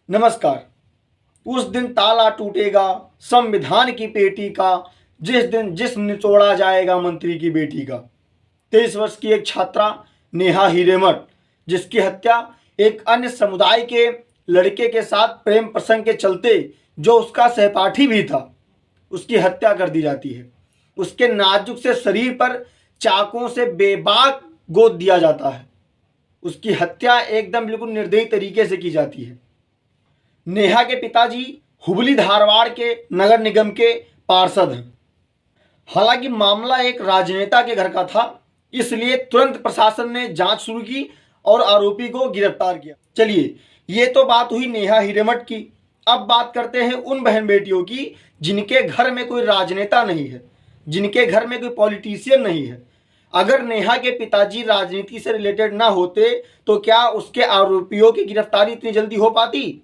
नमस्कार। उस दिन ताला टूटेगा संविधान की पेटी का, जिस दिन जिस्म निचोड़ा जाएगा मंत्री की बेटी का। 23 वर्ष की एक छात्रा नेहा हिरेमठ, जिसकी हत्या एक अन्य समुदाय के लड़के के साथ प्रेम प्रसंग के चलते, जो उसका सहपाठी भी था, उसकी हत्या कर दी जाती है। उसके नाजुक से शरीर पर चाकुओं से बेबाक गोद दिया जाता है। उसकी हत्या एकदम बिल्कुल निर्दयी तरीके से की जाती है। नेहा के पिताजी हुबली धारवाड़ के नगर निगम के पार्षद हैं। हालांकि मामला एक राजनेता के घर का था, इसलिए तुरंत प्रशासन ने जांच शुरू की और आरोपी को गिरफ्तार किया। चलिए, ये तो बात हुई नेहा हिरेमठ की। अब बात करते हैं उन बहन बेटियों की जिनके घर में कोई राजनेता नहीं है, जिनके घर में कोई पॉलिटिशियन नहीं है। अगर नेहा के पिताजी राजनीति से रिलेटेड ना होते तो क्या उसके आरोपियों की गिरफ्तारी इतनी जल्दी हो पाती?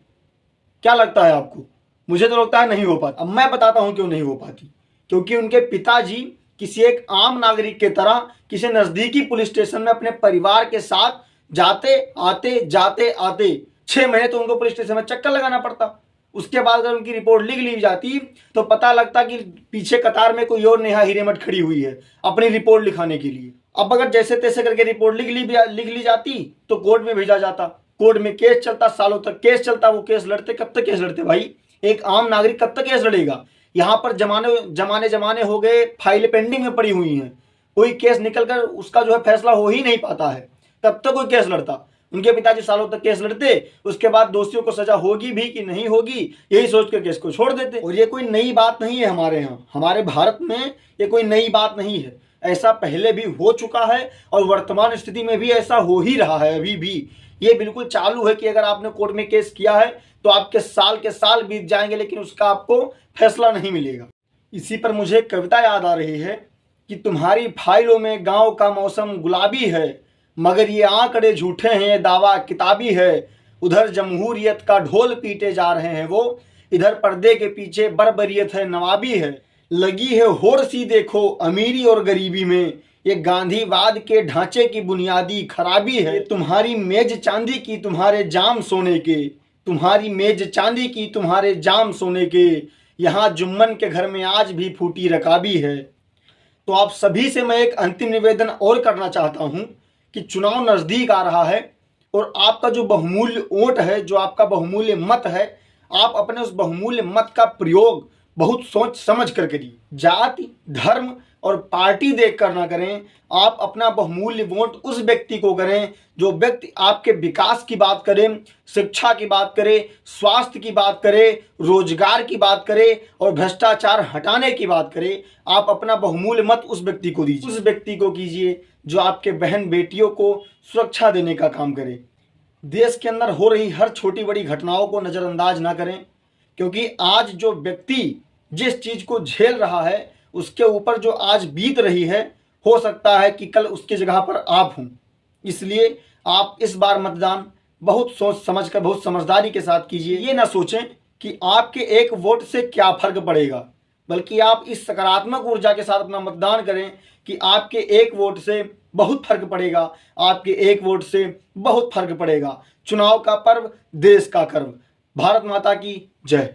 क्या लगता है आपको? मुझे तो लगता है नहीं हो पाती। अब मैं बताता हूं क्यों नहीं हो पाती। क्योंकि उनके पिताजी किसी एक आम नागरिक के तरह किसी नजदीकी पुलिस स्टेशन में अपने परिवार के साथ जाते आते 6 महीने तो उनको पुलिस स्टेशन में चक्कर लगाना पड़ता। उसके बाद अगर उनकी रिपोर्ट लिख ली जाती तो पता लगता कि पीछे कतार में कोई और नेहा हिरेमठ खड़ी हुई है अपनी रिपोर्ट लिखाने के लिए। अब अगर जैसे तैसे करके रिपोर्ट लिख ली जाती तो कोर्ट में भेजा जाता। कोर्ट में केस चलता, सालों तक केस चलता। वो केस लड़ते, कब तक केस लड़ते भाई? एक आम नागरिक कब तक केस लड़ेगा? यहाँ पर जमाने हो गए, फाइलें पेंडिंग में पड़ी हुई हैं, कोई केस निकलकर उसका जो है फैसला हो ही नहीं पाता है। तब तक कोई केस लड़ता। उनके पिताजी सालों तक केस लड़ते, उसके बाद दोषियों को सजा होगी भी कि नहीं होगी, यही सोचकर केस को छोड़ देते। और ये कोई नई बात नहीं है हमारे यहाँ, हमारे भारत में ये कोई नई बात नहीं है। ऐसा पहले भी हो चुका है और वर्तमान स्थिति में भी ऐसा हो ही रहा है। अभी भी ये बिल्कुल चालू है कि अगर आपने कोर्ट में केस किया है तो आपके साल के साल बीत जाएंगे, लेकिन उसका आपको फैसला नहीं मिलेगा। इसी पर मुझे एक कविता याद आ रही है कि तुम्हारी फाइलों में गांव का मौसम गुलाबी है, मगर ये आंकड़े झूठे हैं, ये दावा किताबी है। उधर जमहूरियत का ढोल पीटे जा रहे हैं वो, इधर पर्दे के पीछे बर्बरियत है, नवाबी है। लगी है होड़ सी देखो अमीरी और गरीबी में, ये गांधीवाद के ढांचे की बुनियादी खराबी है। तुम्हारी मेज चांदी की तुम्हारे जाम सोने के, तुम्हारी मेज चांदी की तुम्हारे जाम सोने के, यहाँ जुम्मन के घर में आज भी फूटी रकाबी है। तो आप सभी से मैं एक अंतिम निवेदन और करना चाहता हूं कि चुनाव नजदीक आ रहा है और आपका जो बहुमूल्य वोट है, जो आपका बहुमूल्य मत है, आप अपने उस बहुमूल्य मत का प्रयोग बहुत सोच समझ कर करिए। जाति, धर्म और पार्टी देख कर ना करें। आप अपना बहुमूल्य वोट उस व्यक्ति को करें जो व्यक्ति आपके विकास की बात करे, शिक्षा की बात करे, स्वास्थ्य की बात करे, रोजगार की बात करे और भ्रष्टाचार हटाने की बात करे। आप अपना बहुमूल्य मत उस व्यक्ति को दीजिए, उस व्यक्ति को कीजिए जो आपके बहन बेटियों को सुरक्षा देने का काम करे। देश के अंदर हो रही हर छोटी बड़ी घटनाओं को नजरअंदाज ना करें, क्योंकि आज जो व्यक्ति जिस चीज को झेल रहा है उसके ऊपर जो आज बीत रही है, हो सकता है कि कल उसकी जगह पर आप हों। इसलिए आप इस बार मतदान बहुत सोच समझ कर, बहुत समझदारी के साथ कीजिए। ये ना सोचें कि आपके एक वोट से क्या फर्क पड़ेगा, बल्कि आप इस सकारात्मक ऊर्जा के साथ अपना मतदान करें कि आपके एक वोट से बहुत फर्क पड़ेगा, आपके एक वोट से बहुत फर्क पड़ेगा। चुनाव का पर्व, देश का कर्व। भारत माता की जय।